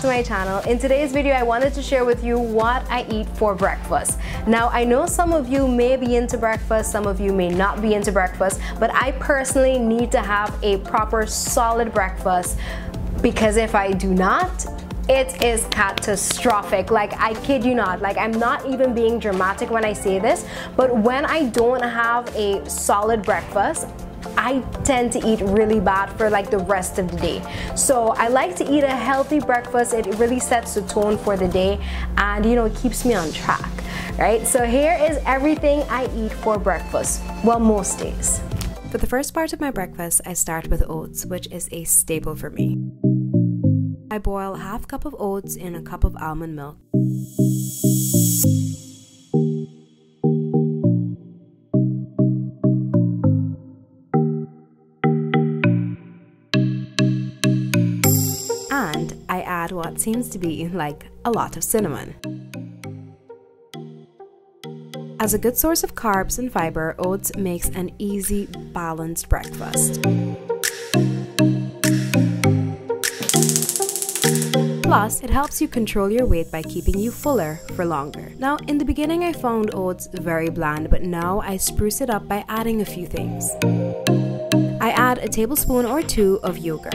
to my channel. In today's video, I wanted to share with you what I eat for breakfast. Now, I know some of you may be into breakfast, some of you may not be into breakfast, but I personally need to have a proper solid breakfast because if I do not, it is catastrophic. Like, I kid you not, like, I'm not even being dramatic when I say this, but when I don't have a solid breakfast, I tend to eat really bad for like the rest of the day. So I like to eat a healthy breakfast. It really sets the tone for the day and, you know, it keeps me on track, right? So here is everything I eat for breakfast. Well, most days. For the first part of my breakfast, I start with oats, which is a staple for me. I boil half cup of oats in a cup of almond milk. And I add what seems to be like a lot of cinnamon. As a good source of carbs and fiber, oats makes an easy, balanced breakfast. Plus, it helps you control your weight by keeping you fuller for longer. Now, in the beginning I found oats very bland, but now I spruce it up by adding a few things. I add a tablespoon or two of yogurt.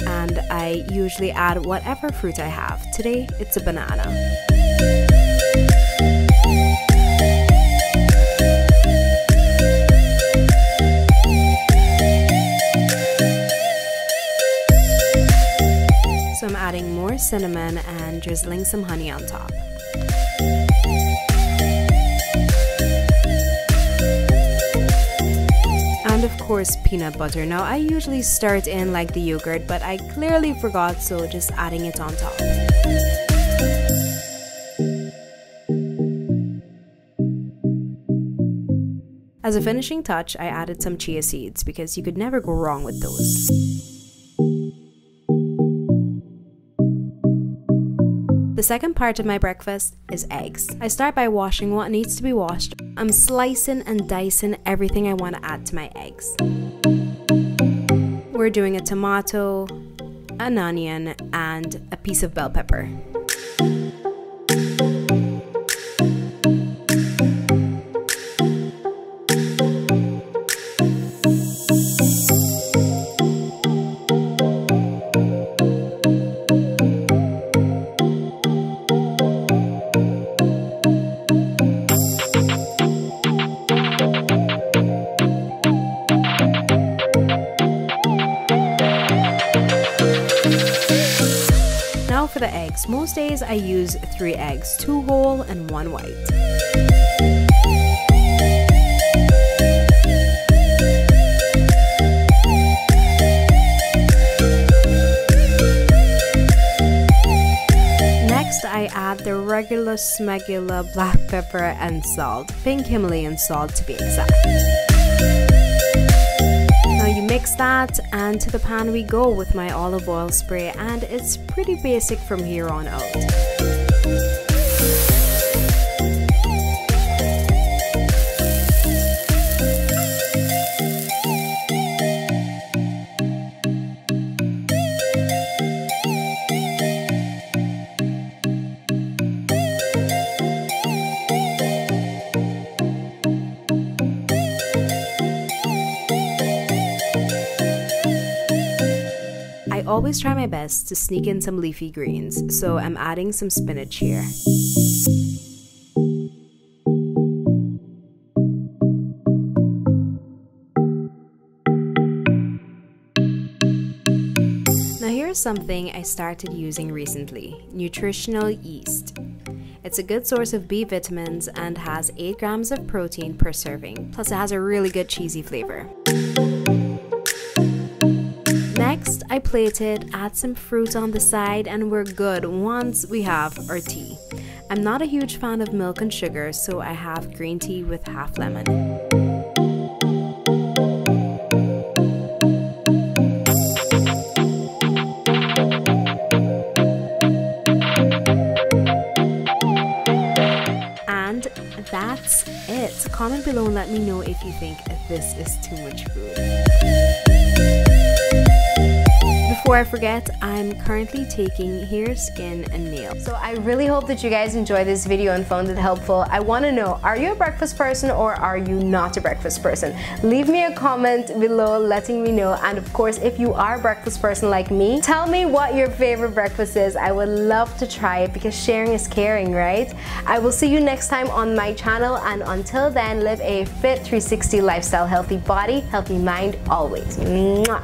And I usually add whatever fruit I have. Today, it's a banana. So I'm adding more cinnamon and drizzling some honey on top. And of course, peanut butter. Now I usually start in like the yogurt, but I clearly forgot, so just adding it on top. As a finishing touch, I added some chia seeds because you could never go wrong with those. The second part of my breakfast is eggs. I start by washing what needs to be washed. I'm slicing and dicing everything I want to add to my eggs. We're doing a tomato, an onion, and a piece of bell pepper. For the eggs, most days I use 3 eggs, 2 whole and 1 white. Next I add the regular smegular black pepper and salt, pink Himalayan salt to be exact. Mix that, and to the pan we go with my olive oil spray, and it's pretty basic from here on out. I always try my best to sneak in some leafy greens, so I'm adding some spinach here. Now here's something I started using recently, Nutritional yeast. It's a good source of B vitamins and has 8 grams of protein per serving, plus it has a really good cheesy flavor. Next, I plate it, add some fruit on the side, and we're good once we have our tea. I'm not a huge fan of milk and sugar, so I have green tea with half lemon. comment below and let me know if you think this is too much food. Before I forget, I'm currently taking hair, skin, and nails. So I really hope that you guys enjoyed this video and found it helpful. I want to know, are you a breakfast person or are you not a breakfast person? Leave me a comment below letting me know, and of course, if you are a breakfast person like me, tell me what your favorite breakfast is. I would love to try it because sharing is caring, right? I will see you next time on my channel, and until then, live a fit 360 lifestyle, healthy body, healthy mind always. Mwah.